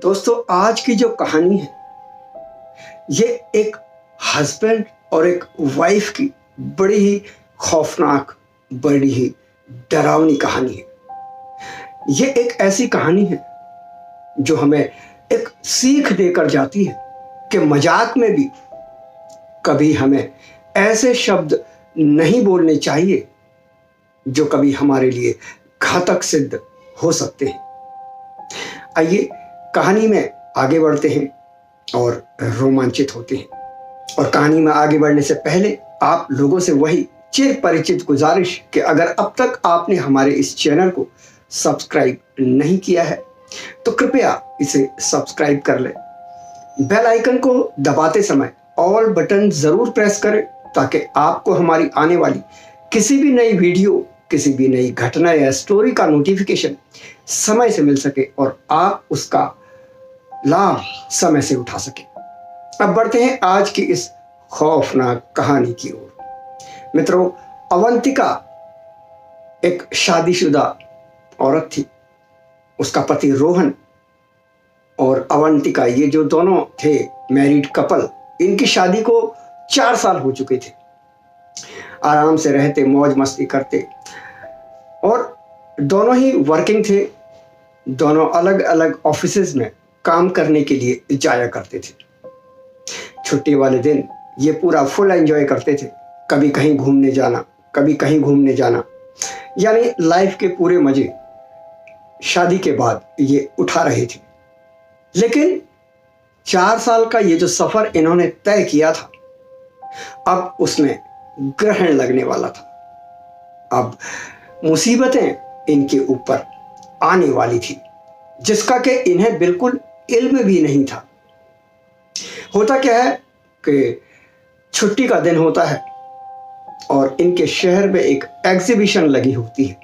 दोस्तों, आज की जो कहानी है ये एक हस्बैंड और एक वाइफ की बड़ी ही खौफनाक, बड़ी ही डरावनी कहानी है। ये एक ऐसी कहानी है जो हमें एक सीख देकर जाती है कि मजाक में भी कभी हमें ऐसे शब्द नहीं बोलने चाहिए जो कभी हमारे लिए घातक सिद्ध हो सकते हैं। आइए कहानी में आगे बढ़ते हैं और रोमांचित होते हैं। और कहानी में आगे बढ़ने से पहले आप लोगों से वही चिर परिचित गुजारिश कि अगर अब तक आपने हमारे इस चैनल को सब्सक्राइब नहीं किया है तो कृपया इसे सब्सक्राइब कर लें। बेल आइकन को दबाते समय ऑल बटन जरूर प्रेस करें ताकि आपको हमारी आने वाली किसी भी नई वीडियो, किसी भी नई घटना या स्टोरी का नोटिफिकेशन समय से मिल सके और आप उसका लाभ समय से उठा सके। अब बढ़ते हैं आज की इस खौफनाक कहानी की ओर। मित्रों, अवंतिका एक शादीशुदा औरत थी। उसका पति रोहन और अवंतिका, ये जो दोनों थे मैरिड कपल, इनकी शादी को 4 साल हो चुके थे। आराम से रहते, मौज मस्ती करते और दोनों ही वर्किंग थे। दोनों अलग अलग ऑफिसेज में काम करने के लिए जाया करते थे। छुट्टी वाले दिन ये पूरा फुल एंजॉय करते थे। कभी कहीं घूमने जाना, कभी कहीं घूमने जाना, यानी लाइफ के पूरे मजे शादी के बाद ये उठा रहे थे। लेकिन 4 साल का ये जो सफर इन्होंने तय किया था, अब उसमें ग्रहण लगने वाला था। अब मुसीबतें इनके ऊपर आने वाली थी जिसका कि इन्हें बिल्कुल इल्म भी नहीं था। होता क्या है कि छुट्टी का दिन होता है और इनके शहर में एक एग्जीबिशन लगी होती है।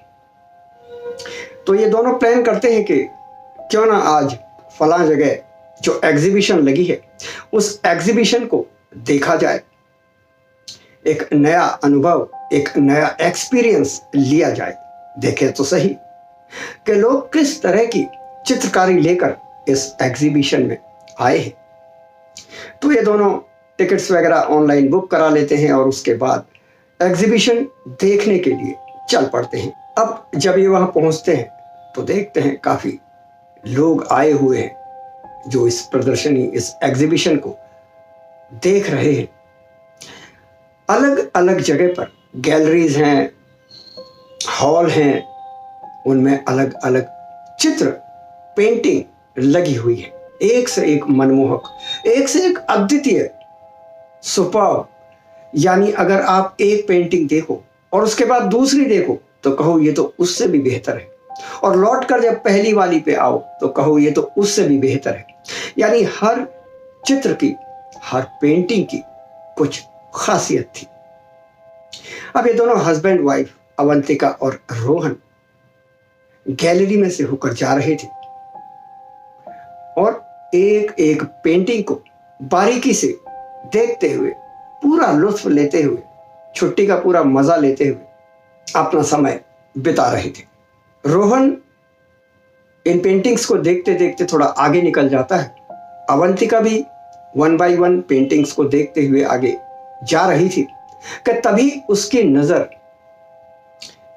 तो ये दोनों प्लान करते हैं कि क्यों ना आज फलां जगह जो एग्जीबिशन लगी है उस एग्जीबिशन को देखा जाए, एक नया अनुभव, एक नया एक्सपीरियंस लिया जाए। देखें तो सही कि लोग किस तरह की चित्रकारी लेकर इस एग्जीबिशन में आए हैं। तो ये दोनों टिकट्स वगैरह ऑनलाइन बुक करा लेते हैं और उसके बाद एग्जीबिशन देखने के लिए चल पड़ते हैं। अब जब ये वहां पहुंचते हैं तो देखते हैं काफी लोग आए हुए हैं जो इस प्रदर्शनी, इस एग्जीबिशन को देख रहे हैं। अलग अलग जगह पर गैलरीज हैं, हॉल हैं, उनमें अलग अलग चित्र, पेंटिंग लगी हुई है। एक से एक मनमोहक, एक से एक अद्वितीय, सुपर्ब। यानी अगर आप एक पेंटिंग देखो और उसके बाद दूसरी देखो तो कहो ये तो उससे भी बेहतर है, और लौट कर जब पहली वाली पे आओ तो कहो ये तो उससे भी बेहतर है। यानी हर चित्र की, हर पेंटिंग की कुछ खासियत थी। अब ये दोनों हस्बैंड वाइफ, अवंतिका और रोहन, गैलरी में से होकर जा रहे थे और एक एक पेंटिंग को बारीकी से देखते हुए, पूरा लुत्फ लेते हुए, छुट्टी का पूरा मजा लेते हुए अपना समय बिता रहे थे। रोहन इन पेंटिंग्स को देखते देखते थोड़ा आगे निकल जाता है। अवंतिका भी 1 बाय 1 पेंटिंग्स को देखते हुए आगे जा रही थी कि तभी उसकी नजर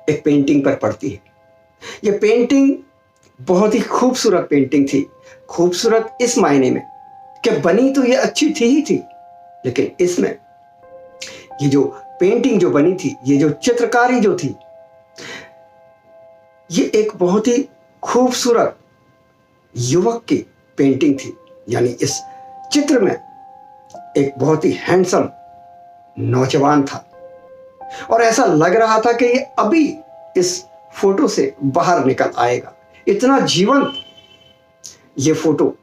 एक पेंटिंग पर पड़ती है। यह पेंटिंग बहुत ही खूबसूरत पेंटिंग थी। खूबसूरत इस मायने में कि बनी तो ये अच्छी थी ही थी, लेकिन इसमें ये जो पेंटिंग जो बनी थी, ये जो चित्रकारी जो थी, ये एक बहुत ही खूबसूरत युवक की पेंटिंग थी। यानी इस चित्र में एक बहुत ही हैंडसम नौजवान था और ऐसा लग रहा था कि ये अभी इस फोटो से बाहर निकल आएगा। इतना जीवंत ये फोटो,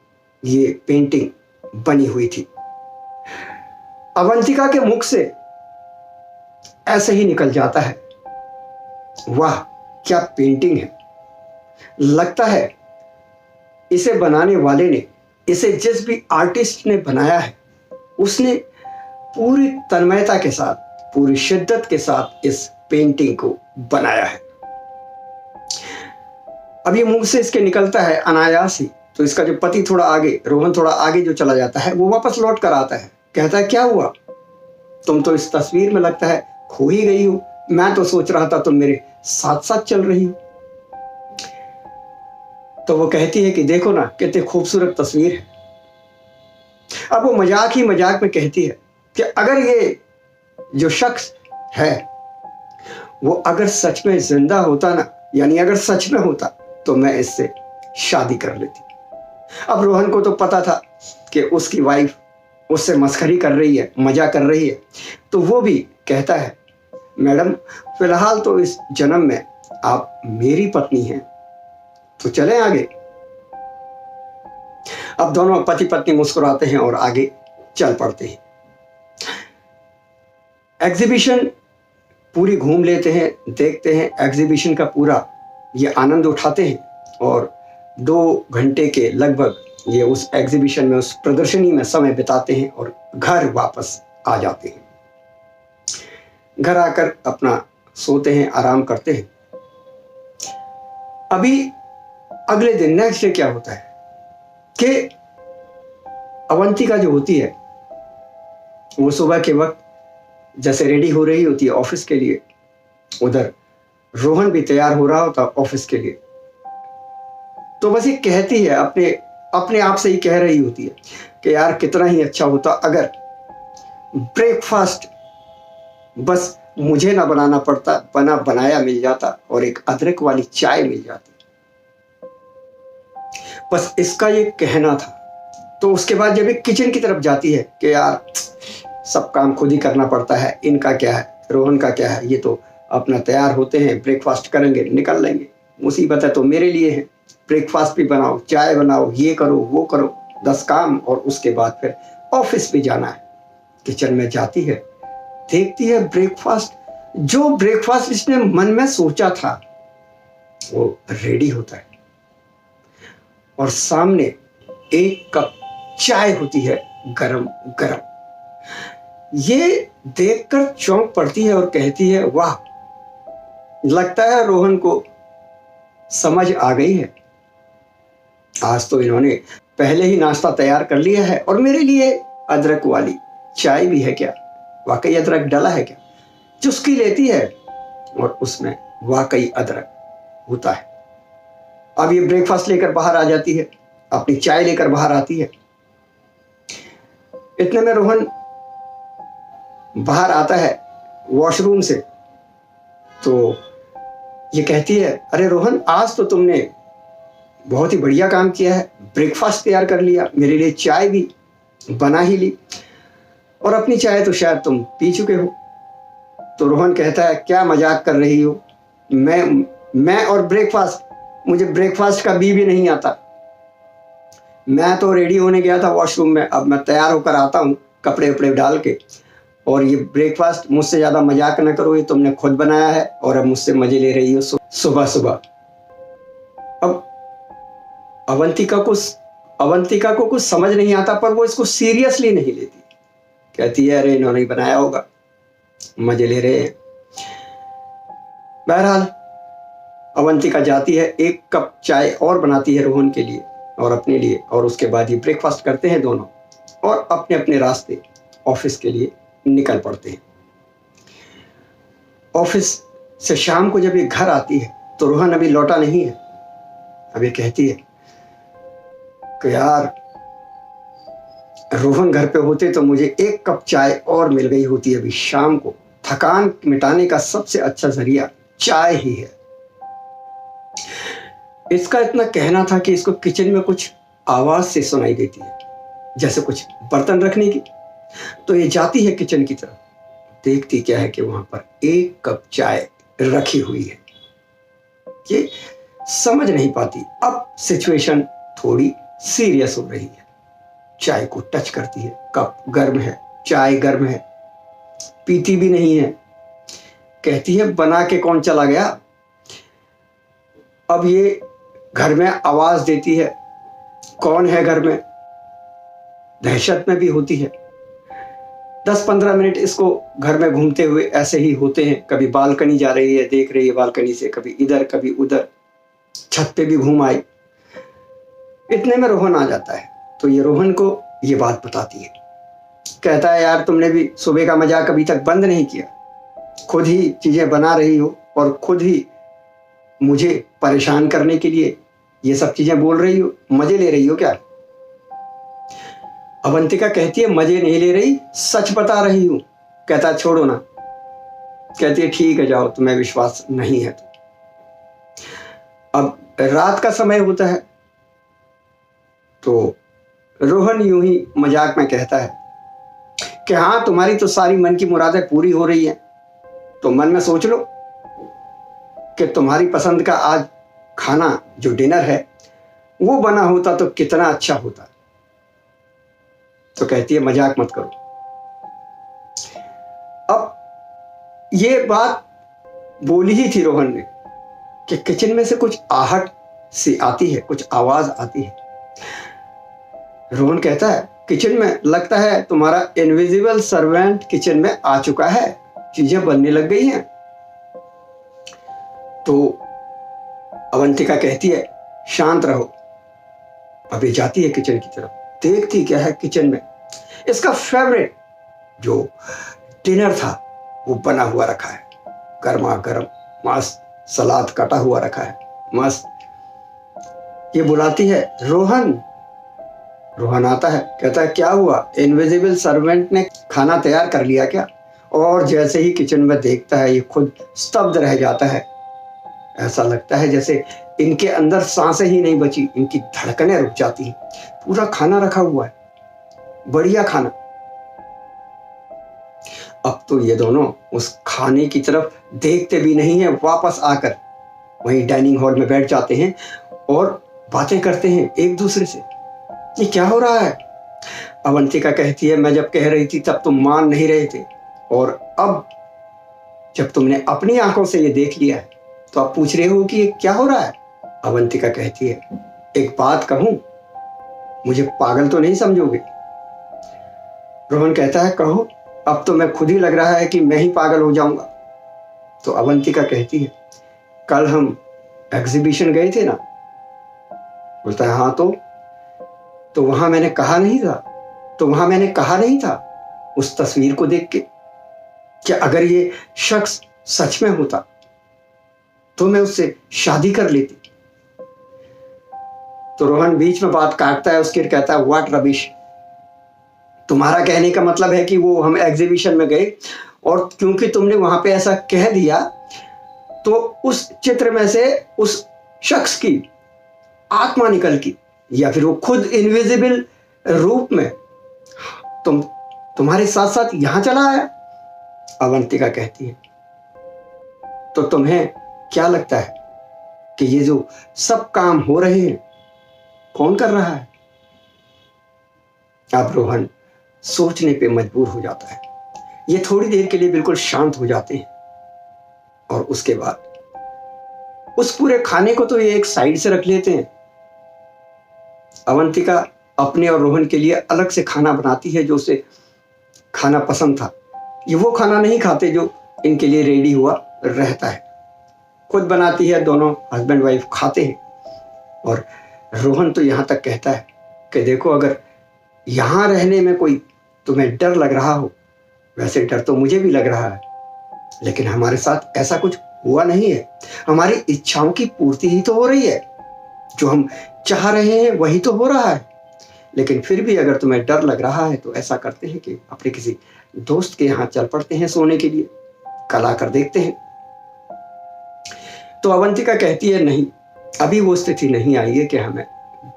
ये पेंटिंग बनी हुई थी। अवंतिका के मुख से ऐसे ही निकल जाता है, वाह क्या पेंटिंग है। लगता है इसे बनाने वाले ने, इसे जिस भी आर्टिस्ट ने बनाया है, उसने पूरी तन्मयता के साथ, पूरी शिद्दत के साथ इस पेंटिंग को बनाया है। अब ये मुंह से इसके निकलता है अनायास ही, तो इसका जो पति थोड़ा आगे, रोहन थोड़ा आगे जो चला जाता है, वो वापस लौट कर आता है। कहता है क्या हुआ, तुम तो इस तस्वीर में लगता है खो ही गई हो, मैं तो सोच रहा था तुम मेरे साथ साथ चल रही हो। तो वो कहती है कि देखो ना कितनी खूबसूरत तस्वीर है। अब वो मजाक ही मजाक में कहती है कि अगर ये जो शख्स है वो अगर सच में जिंदा होता ना, यानी अगर सच में होता, तो मैं इससे शादी कर लेती। अब रोहन को तो पता था कि उसकी वाइफ उससे मस्खरी कर रही है, मजा कर रही है, तो वो भी कहता है मैडम फिलहाल तो इस जन्म में आप मेरी पत्नी हैं, तो चलें आगे। अब दोनों पति पत्नी मुस्कुराते हैं और आगे चल पड़ते हैं। एग्जीबिशन पूरी घूम लेते हैं, देखते हैं एग्जीबिशन का पूरा ये आनंद उठाते हैं और 2 घंटे के लगभग ये उस एग्जीबिशन में, उस प्रदर्शनी में समय बिताते हैं और घर वापस आ जाते हैं। घर आकर अपना सोते हैं, आराम करते हैं। अभी अगले दिन नेक्स्ट डे क्या होता है कि अवंतिका जो होती है वो सुबह के वक्त जैसे रेडी हो रही होती है ऑफिस के लिए, उधर रोहन भी तैयार हो रहा होता ऑफिस के लिए। तो बस ये कहती है, अपने आप से ही कह रही होती है कि यार कितना ही अच्छा होता अगर ब्रेकफास्ट बस मुझे ना बनाना पड़ता, बनाया मिल जाता और एक अदरक वाली चाय मिल जाती। बस इसका ये कहना था। तो उसके बाद जब ये किचन की तरफ जाती है कि यार सब काम खुद ही करना पड़ता है, इनका क्या है, रोहन का क्या है, ये तो अपना तैयार होते हैं, ब्रेकफास्ट करेंगे, निकल लेंगे, मुसीबत है तो मेरे लिए है, ब्रेकफास्ट भी बनाओ, चाय बनाओ, ये करो वो करो, 10 काम, और उसके बाद फिर ऑफिस भी जाना है। किचन में जाती है, देखती है जो ब्रेकफास्ट इसने मन में सोचा था वो रेडी होता है और सामने 1 कप चाय होती है गरम गरम। ये देखकर चौंक पड़ती है और कहती है वाह, लगता है रोहन को समझ आ गई है, आज तो इन्होंने पहले ही नाश्ता तैयार कर लिया है और मेरे लिए अदरक वाली चाय भी है क्या, वाकई अदरक डाला है क्या। चुस्की लेती है और उसमें वाकई अदरक होता है। अब ये ब्रेकफास्ट लेकर बाहर आ जाती है, अपनी चाय लेकर बाहर आती है। इतने में रोहन बाहर आता है वॉशरूम से, तो ये कहती है अरे रोहन, आज तो तुमने बहुत ही बढ़िया काम किया है, ब्रेकफास्ट तैयार कर लिया, मेरे लिए चाय भी बना ही ली, और अपनी चाय तो शायद तुम पी चुके हो। तो रोहन कहता है क्या मजाक कर रही हो, मैं और ब्रेकफास्ट, मुझे ब्रेकफास्ट का भी नहीं आता। मैं तो रेडी होने गया था वॉशरूम में, अब मैं तैयार होकर आता हूँ कपड़े वपड़े डाल के, और ये ब्रेकफास्ट मुझसे ज़्यादा मजाक न करो, ये तुमने खुद बनाया है और अब मुझसे मजे ले रही हो सुबह सुबह। अब अवंतिका को कुछ समझ नहीं आता, पर वो इसको सीरियसली नहीं लेती। कहती है अरे इन्होंने बनाया होगा, मजे ले रहे हैं। बहरहाल अवंतिका जाती है, 1 कप चाय और बनाती है रोहन के लिए और अपने लिए, और उसके बाद ये ब्रेकफास्ट करते हैं दोनों और अपने अपने रास्ते ऑफिस के लिए निकल पड़ते हैं। ऑफिस से शाम को जब ये घर आती है तो रोहन अभी लौटा नहीं है। अब ये कहती है कि यार रोहन घर पे होते तो मुझे 1 कप चाय और मिल गई होती। अभी शाम को थकान मिटाने का सबसे अच्छा जरिया चाय ही है। इसका इतना कहना था कि इसको किचन में कुछ आवाज से सुनाई देती है, जैसे कुछ बर्तन रखने की। तो ये जाती है किचन की तरफ, देखती क्या है कि वहां पर 1 कप चाय रखी हुई है। ये समझ नहीं पाती। अब सिचुएशन थोड़ी सीरियस हो रही है। चाय को टच करती है, कप गर्म है, चाय गर्म है, पीती भी नहीं है। कहती है बना के कौन चला गया। अब ये घर में आवाज देती है, कौन है घर में। दहशत में भी होती है। 10-15 मिनट इसको घर में घूमते हुए ऐसे ही होते हैं। कभी बालकनी जा रही है, देख रही है बालकनी से, कभी इधर कभी उधर, छत पे भी घूम आई। इतने में रोहन आ जाता है। तो ये रोहन को ये बात बताती है। कहता है यार तुमने भी सुबह का मजाक अभी तक बंद नहीं किया, खुद ही चीजें बना रही हो और खुद ही मुझे परेशान करने के लिए ये सब चीजें बोल रही हो, मजे ले रही हो क्या? अवंतिका कहती है मजे नहीं ले रही, सच बता रही हूं। कहता छोड़ो ना। कहती है ठीक है जाओ, तुम्हें विश्वास नहीं है तो। अब रात का समय होता है तो रोहन यूं ही मजाक में कहता है कि हाँ तुम्हारी तो सारी मन की मुरादें पूरी हो रही हैं, तो मन में सोच लो कि तुम्हारी पसंद का आज खाना जो डिनर है वो बना होता तो कितना अच्छा होता। तो कहती है मजाक मत करो। अब ये बात बोली ही थी रोहन ने कि किचन में से कुछ आहट सी आती है, कुछ आवाज आती है। रोहन कहता है किचन में लगता है तुम्हारा इनविजिबल सर्वेंट किचन में आ चुका है, चीजें बनने लग गई हैं। तो अवंतिका कहती है शांत रहो। अभी जाती है किचन की तरफ, देखती क्या है किचन में इसका फेवरेट जो डिनर था वो बना हुआ रखा है, गर्मा गर्म मस्त सलाद काटा हुआ रखा है मस्त। ये बुलाती है रोहन। रोहन आता है, कहता है क्या हुआ, इनविजिबल सर्वेंट ने खाना तैयार कर लिया क्या? और जैसे ही किचन में देखता है ये खुद स्तब्ध रह जाता है। ऐसा लगता है जैसे इनके अंदर सांसें ही नहीं बची, इनकी धड़कनें रुक जाती हैं। पूरा खाना रखा हुआ है, बढ़िया खाना। अब तो ये दोनों उस खाने की तरफ देखते भी नहीं है, वापस आकर वहीं डाइनिंग हॉल में बैठ जाते हैं और बातें करते हैं एक दूसरे से। ये क्या हो रहा है? अवंतिका कहती है मैं जब कह रही थी तब तुम मान नहीं रहे थे, और अब जब तुमने अपनी आंखों से ये देख लिया है तो आप पूछ रहे हो कि ये क्या हो रहा है। अवंतिका कहती है एक बात कहूं, मुझे पागल तो नहीं समझोगे? रोहन कहता है कहो, अब तो मैं खुद ही लग रहा है कि मैं ही पागल हो जाऊंगा। तो अवंतिका कहती है कल हम एग्जीबिशन गए थे ना? बोलता है हाँ तो वहां मैंने कहा नहीं था उस तस्वीर को देख के कि अगर ये शख्स सच में होता तो मैं उससे शादी कर लेती। तो रोहन बीच में बात काटता है, उसके कहता है व्हाट रबिश, तुम्हारा कहने का मतलब है कि वो हम एग्जीबिशन में गए और क्योंकि तुमने वहां पे ऐसा कह दिया तो उस चित्र में से उस शख्स की आत्मा निकल की, या फिर वो खुद इनविजिबल रूप में तुम्हारे साथ साथ यहां चला आया। अवंतिका कहती है तो तुम्हें क्या लगता है कि ये जो सब काम हो रहे हैं कौन कर रहा है? अब रोहन सोचने पे मजबूर हो जाता है। ये थोड़ी देर के लिए बिल्कुल शांत हो जाते हैं और उसके बाद उस पूरे खाने को तो ये एक साइड से रख लेते हैं। अवंतिका अपने और रोहन के लिए अलग से खाना बनाती है जो उसे खाना पसंद था। ये वो खाना नहीं खाते जो इनके लिए रेडी हुआ रहता है, खुद बनाती है, दोनों हस्बैंड वाइफ खाते हैं। और रोहन तो यहाँ तक कहता है कि देखो अगर यहाँ रहने में कोई तुम्हें डर लग रहा हो, वैसे डर तो मुझे भी लग रहा है, लेकिन हमारे साथ ऐसा कुछ हुआ नहीं है। हमारी इच्छाओं की पूर्ति ही तो हो रही है, जो हम चाह रहे हैं वही तो हो रहा है। लेकिन फिर भी अगर तुम्हें डर लग रहा है तो ऐसा करते हैं कि अपने किसी दोस्त के यहाँ चल पड़ते हैं सोने के लिए, कल आकर देखते हैं। तो अवंतिका कहती है नहीं, अभी वो स्थिति नहीं आई है कि हमें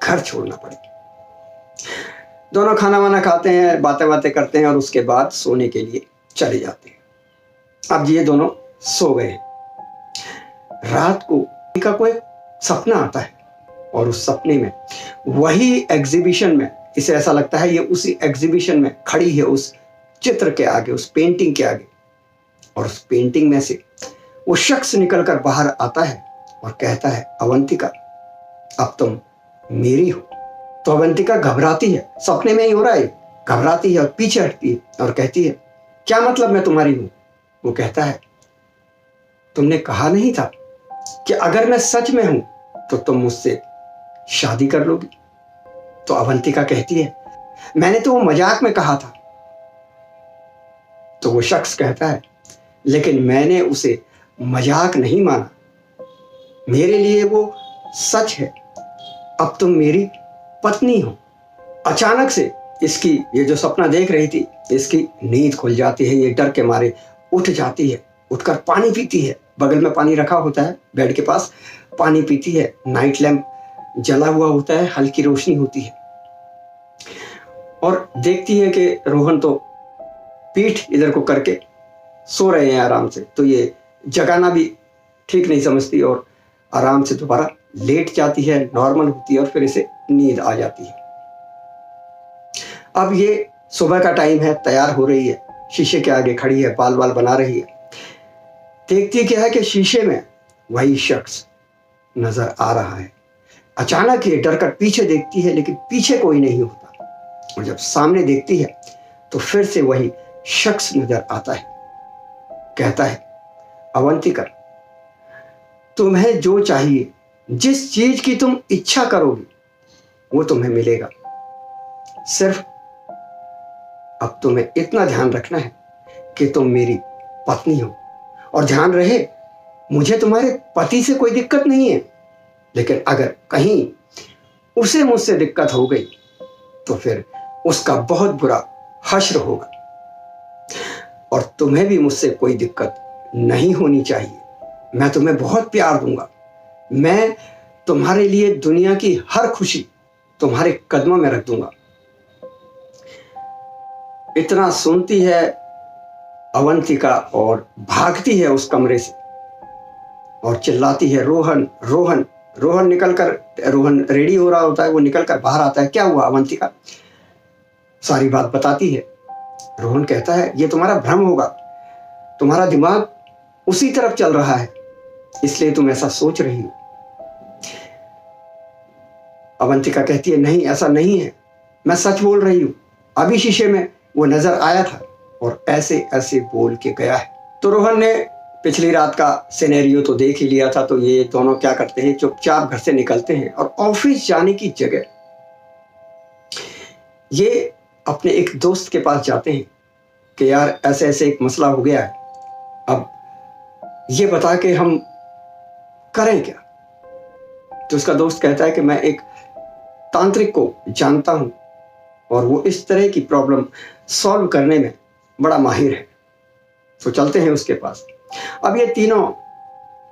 घर छोड़ना पड़े। दोनों खाना वाना खाते हैं, बातें करते हैं और उसके बाद सोने के लिए चले जाते हैं। अब ये दोनों सो गए हैं। रात को अवंतिका को एक सपना आता है और उस सपने में वही एग्जीबिशन में, इसे ऐसा लगता है ये उसी एग्जीबिशन में खड़ी है, उस चित्र के आगे, उस पेंटिंग के आगे, और उस पेंटिंग में से वो शख्स निकलकर बाहर आता है और कहता है अवंतिका अब तुम मेरी हो। तो अवंतिका घबराती है, सपने में ही हो रहा है, घबराती है और पीछे हटती है और कहती है क्या मतलब मैं तुम्हारी हूं? वो कहता है तुमने कहा नहीं था कि अगर मैं सच में हूं तो तुम मुझसे शादी कर लोगी? तो अवंतिका कहती है, मैंने तो वो मजाक में कहा था। तो वो शख्स कहता है, लेकिन मैंने उसे मजाक नहीं माना, मेरे लिए वो सच है। अब तुम मेरी पत्नी हो। अचानक से इसकी ये जो सपना देख रही थी, इसकी नींद खुल जाती है। ये डर के मारे उठ जाती है, उठकर पानी पीती है। बगल में पानी रखा होता है, बेड के पास पानी पीती है। नाइट लैंप जला हुआ होता है, हल्की रोशनी होती है और देखती है कि रोहन तो पीठ इधर को करके सो रहे हैं आराम से। तो ये जगाना भी ठीक नहीं समझती और आराम से दोबारा लेट जाती है, नॉर्मल होती है और फिर इसे नींद आ जाती है। अब ये सुबह का टाइम है, तैयार हो रही है, शीशे के आगे खड़ी है, बाल बाल बना रही है। देखती क्या है कि शीशे में वही शख्स नजर आ रहा है। अचानक ये डर कर पीछे देखती है, लेकिन पीछे कोई नहीं होता। और जब सामने देखती है तो फिर से वही शख्स नजर आता है। कहता है, अवंतिका, तुम्हें जो चाहिए, जिस चीज की तुम इच्छा करोगी, वो तुम्हें मिलेगा। सिर्फ अब तुम्हें इतना ध्यान रखना है कि तुम मेरी पत्नी हो। और ध्यान रहे, मुझे तुम्हारे पति से कोई दिक्कत नहीं है, लेकिन अगर कहीं उसे मुझसे दिक्कत हो गई तो फिर उसका बहुत बुरा हश्र होगा। और तुम्हें भी मुझसे कोई दिक्कत नहीं होनी चाहिए। मैं तुम्हें बहुत प्यार दूंगा। मैं तुम्हारे लिए दुनिया की हर खुशी तुम्हारे कदमों में रख दूंगा। इतना सुनती है अवंतिका और भागती है उस कमरे से और चिल्लाती है, रोहन रोहन। रोहन रेडी हो रहा होता है, वो निकलकर बाहर आता है। क्या हुआ अवंतिका? सारी बात बताती है। रोहन कहता है, ये तुम्हारा भ्रम होगा, तुम्हारा दिमाग उसी तरफ चल रहा है, इसलिए तुम ऐसा सोच रही हो। अवंतिका कहती है, नहीं, ऐसा नहीं है, मैं सच बोल रही हूं। अभी शीशे में वो नजर आया था और ऐसे ऐसे बोल के गया है। तो रोहन ने पिछली रात का सिनेरियो तो देख ही लिया था। तो ये दोनों क्या करते हैं, चुपचाप घर से निकलते हैं और ऑफिस जाने की जगह ये अपने एक दोस्त के पास जाते हैं कि यार ऐसे ऐसे एक मसला हो गया है, अब ये बता के हम करें क्या। तो उसका दोस्त कहता है कि मैं एक तांत्रिक को जानता हूं और वो इस तरह की प्रॉब्लम सॉल्व करने में बड़ा माहिर है, तो चलते हैं उसके पास। अब ये तीनों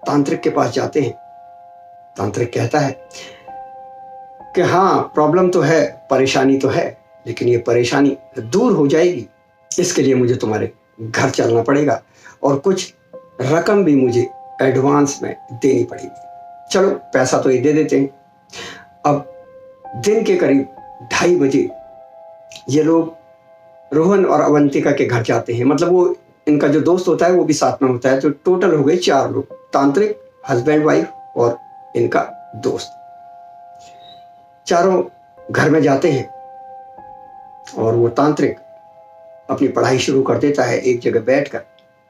तांत्रिक के पास जाते हैं। तांत्रिक कहता है कि हाँ, प्रॉब्लम तो है, परेशानी तो है, लेकिन ये परेशानी दूर हो जाएगी। इसके लिए मुझे तुम्हारे घर चलना पड़ेगा और कुछ रकम भी मुझे एडवांस में देनी पड़ेगी। चलो, पैसा तो ये दे देते हैं। अब दिन के करीब 2:30 बजे ये लोग रोहन और अवंतिका के घर जाते हैं। मतलब वो इनका जो दोस्त होता है वो भी साथ में होता है। तो टोटल हो गए 4 लोग, तांत्रिक, हस्बैंड वाइफ और इनका दोस्त। चारों घर में जाते हैं और वो तांत्रिक अपनी पढ़ाई शुरू कर देता है एक जगह बैठकर।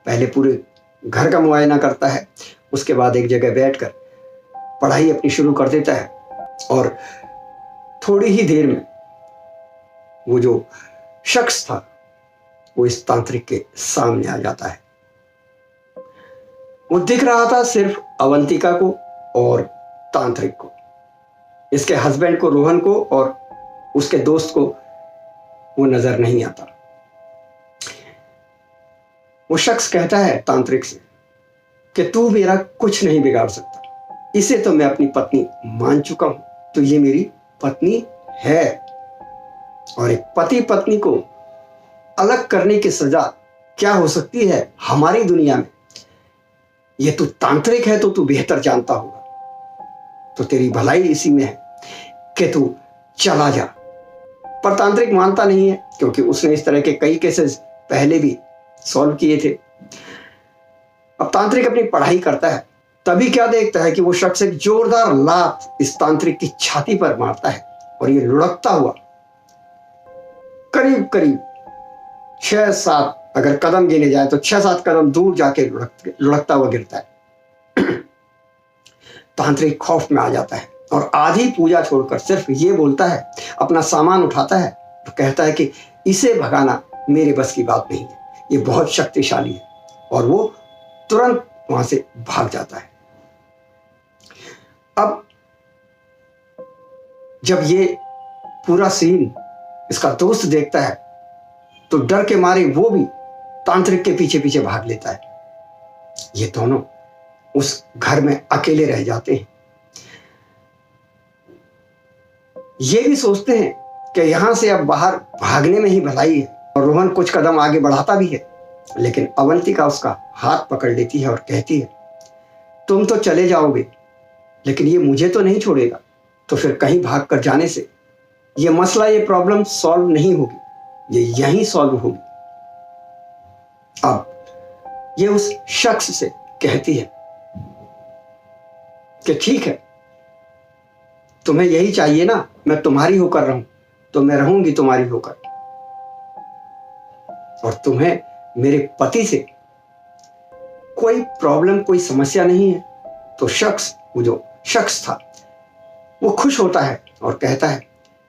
पहले पूरे घर का मुआयना करता है, उसके बाद एक जगह बैठकर पढ़ाई अपनी शुरू कर देता है। और थोड़ी ही देर में वो जो शख्स था वो इस तांत्रिक के सामने आ जाता है। वो दिख रहा था सिर्फ अवंतिका को और तांत्रिक को, इसके हस्बैंड को, रोहन को, और उसके दोस्त को वो नजर नहीं आता। वो शख्स कहता है तांत्रिक से कि तू मेरा कुछ नहीं बिगाड़ सकता, इसे तो मैं अपनी पत्नी मान चुका हूं, तो ये मेरी पत्नी है। और एक पति पत्नी को अलग करने की सजा क्या हो सकती है हमारी दुनिया में, ये तू तांत्रिक है तो तू बेहतर जानता होगा। तो तेरी भलाई इसी में है कि तू चला जा। पर तांत्रिक मानता नहीं है, क्योंकि उसने इस तरह के कई केसेस पहले भी सॉल्व किए थे। अब तांत्रिक अपनी पढ़ाई करता है, तभी क्या देखता है कि वो शख्स एक जोरदार लात इस तांत्रिक की छाती पर मारता है और ये लुढ़कता हुआ करीब करीब 6-7 अगर कदम गिने जाए तो 6-7 कदम दूर जाके लुढ़कता हुआ गिरता है। तांत्रिक खौफ में आ जाता है और आधी पूजा छोड़कर सिर्फ ये बोलता है, अपना सामान उठाता है तो कहता है कि इसे भगाना मेरे बस की बात नहीं है, ये बहुत शक्तिशाली है, और वो तुरंत वहां से भाग जाता है। अब जब ये पूरा सीन इसका दोस्त देखता है तो डर के मारे वो भी तांत्रिक के पीछे पीछे भाग लेता है। ये दोनों उस घर में अकेले रह जाते हैं। ये भी सोचते हैं कि यहां से अब बाहर भागने में ही भलाई है, और रोहन कुछ कदम आगे बढ़ाता भी है, लेकिन अवंतिका उसका हाथ पकड़ लेती है और कहती है, तुम तो चले जाओगे लेकिन ये मुझे तो नहीं छोड़ेगा, तो फिर कहीं भाग कर जाने से ये मसला, ये प्रॉब्लम सॉल्व नहीं होगी, ये यहीं सॉल्व होगी। अब ये उस शख्स से कहती है कि ठीक है, तुम्हें यही चाहिए ना, मैं तुम्हारी होकर रहूं, तो मैं रहूंगी तुम्हारी होकर, और तुम्हें मेरे पति से कोई प्रॉब्लम, कोई समस्या नहीं है। तो शख्स, वो जो शख्स था, वो खुश होता है और कहता है,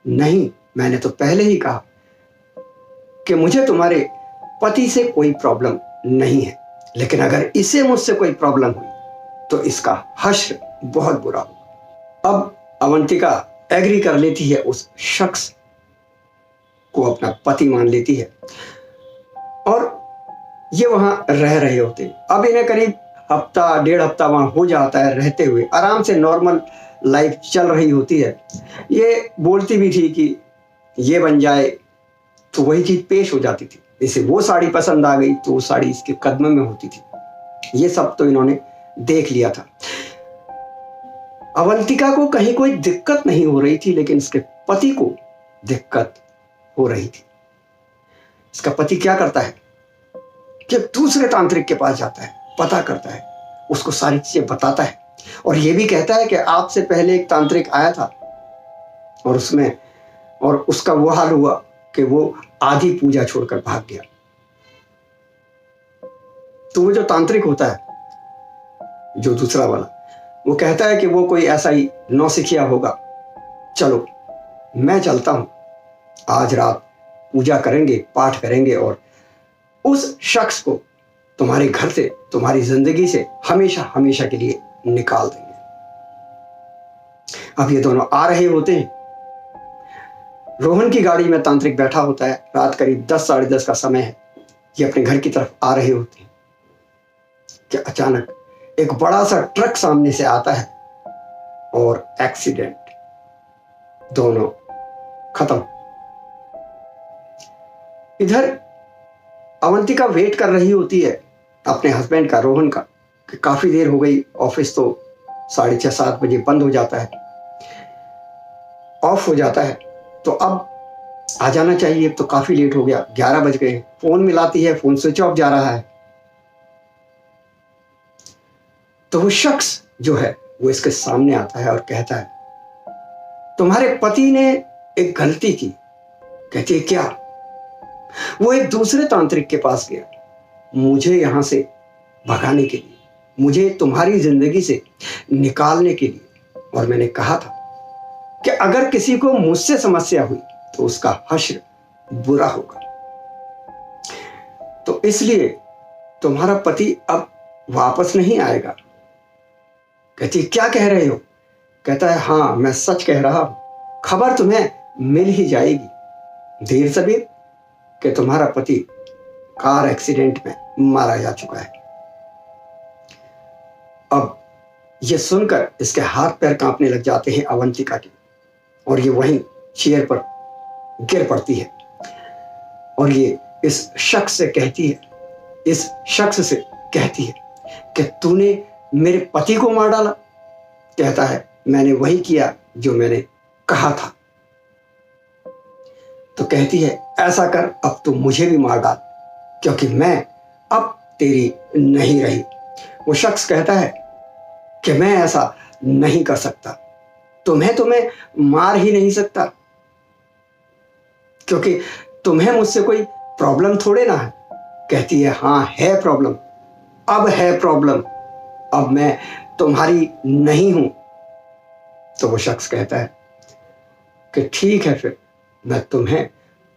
नहीं, मैंने तो पहले ही कहा कि मुझे तुम्हारे पति से कोई प्रॉब्लम नहीं है, लेकिन अगर इसे मुझसे कोई प्रॉब्लम हुई तो इसका हश्र बहुत बुरा होगा। अब अवंतिका एग्री कर लेती है, उस शख्स को अपना पति मान लेती है, और ये वहां रह रहे होते हैं। अब इन्हें करीब हफ्ता, 1.5 हफ्ता वहां हो जाता है रहते हुए, आराम से नॉर्मल लाइफ चल रही होती है। ये बोलती भी थी कि ये बन जाए, तो वही चीज पेश हो जाती थी। जैसे वो साड़ी पसंद आ गई तो वो साड़ी इसके कदम में होती थी। ये सब तो इन्होंने देख लिया था। अवंतिका को कहीं कोई दिक्कत नहीं हो रही थी, लेकिन इसके पति को दिक्कत हो रही थी। इसका पति क्या करता है कि दूसरे तांत्रिक के पास जाता है, पता करता है, उसको सारी चीजें बताता है, और ये भी कहता है कि आपसे पहले एक तांत्रिक आया था और उसका वो हाल हुआ कि वो आधी पूजा छोड़कर भाग गया। तो वो जो तांत्रिक होता है, जो दूसरा वाला, वो कहता है कि वो कोई ऐसा ही नौसिखिया होगा, चलो मैं चलता हूं, आज रात पूजा करेंगे, पाठ करेंगे, और उस शख्स को तुम्हारे घर से, तुम्हारी जिंदगी से हमेशा हमेशा के लिए निकाल देंगे। अब ये दोनों आ रहे होते हैं। रोहन की गाड़ी में तांत्रिक बैठा होता है। रात करीब 10, साढ़े 10 का समय है। ये अपने घर की तरफ आ रहे होते हैं कि अचानक एक बड़ा सा ट्रक सामने से आता है और एक्सीडेंट, दोनों खत्म। इधर अवंतिका वेट कर रही होती है अपने हस्बैंड का, रोहन का, कि काफी देर हो गई, ऑफिस तो 6:30, 7 बजे बंद हो जाता है, ऑफ हो जाता है, तो अब आ जाना चाहिए, अब तो काफी लेट हो गया, 11 बज गए। फोन मिलाती है, फोन स्विच ऑफ जा रहा है। तो वो शख्स जो है वो इसके सामने आता है और कहता है, तुम्हारे पति ने एक गलती की। कहती है, क्या? वो एक दूसरे तांत्रिक के पास गया, मुझे यहां से भगाने के लिए, मुझे तुम्हारी जिंदगी से निकालने के लिए, और मैंने कहा था कि अगर किसी को मुझसे समस्या हुई तो उसका हश्र बुरा होगा, तो इसलिए तुम्हारा पति अब वापस नहीं आएगा। कहती, क्या कह रहे हो? कहता है, हाँ, मैं सच कह रहा हूं, खबर तुम्हें मिल ही जाएगी देर सबेर कि तुम्हारा पति कार एक्सीडेंट में मारा जा चुका है। अब ये सुनकर इसके हाथ पैर कांपने लग जाते हैं अवंतिका के, और ये वहीं चेयर पर गिर पड़ती है, और ये इस शख्स से कहती है कि तूने मेरे पति को मार डाला। कहता है, मैंने वही किया जो मैंने कहा था। तो कहती है, ऐसा कर, अब तू मुझे भी मार डाल, क्योंकि मैं अब तेरी नहीं रही। वो शख्स कहता है कि मैं ऐसा नहीं कर सकता, तुम्हें तो मैं मार ही नहीं सकता, क्योंकि तुम्हें मुझसे कोई प्रॉब्लम थोड़े ना है। कहती है, हाँ है प्रॉब्लम, अब है प्रॉब्लम, अब मैं तुम्हारी नहीं हूं। तो वो शख्स कहता है कि ठीक है, फिर मैं तुम्हें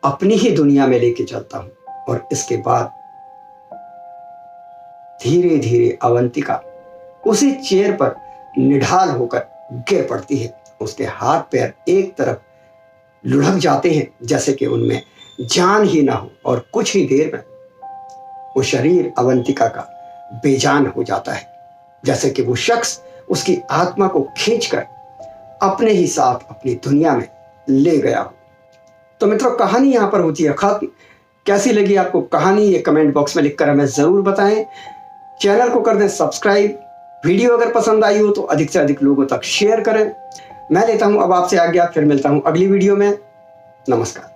अपनी ही दुनिया में लेके चलता हूं। और इसके बाद धीरे धीरे अवंतिका उसी चेयर पर निढाल होकर गिर पड़ती है। उसके हाथ पैर एक तरफ लुढ़क जाते हैं जैसे कि उनमें जान ही ना हो, और कुछ ही देर में वो शरीर अवंतिका का बेजान हो जाता है, जैसे कि वो शख्स उसकी आत्मा को खींचकर अपने ही साथ अपनी दुनिया में ले गया हो। तो मित्रों, कहानी यहां पर होती है खत्म। कैसी लगी आपको कहानी, ये कमेंट बॉक्स में लिखकर हमें जरूर बताएं। चैनल को कर दें सब्सक्राइब। वीडियो अगर पसंद आई हो तो अधिक से अधिक लोगों तक शेयर करें। मैं लेता हूं अब आपसे आज्ञा, फिर मिलता हूं अगली वीडियो में। नमस्कार।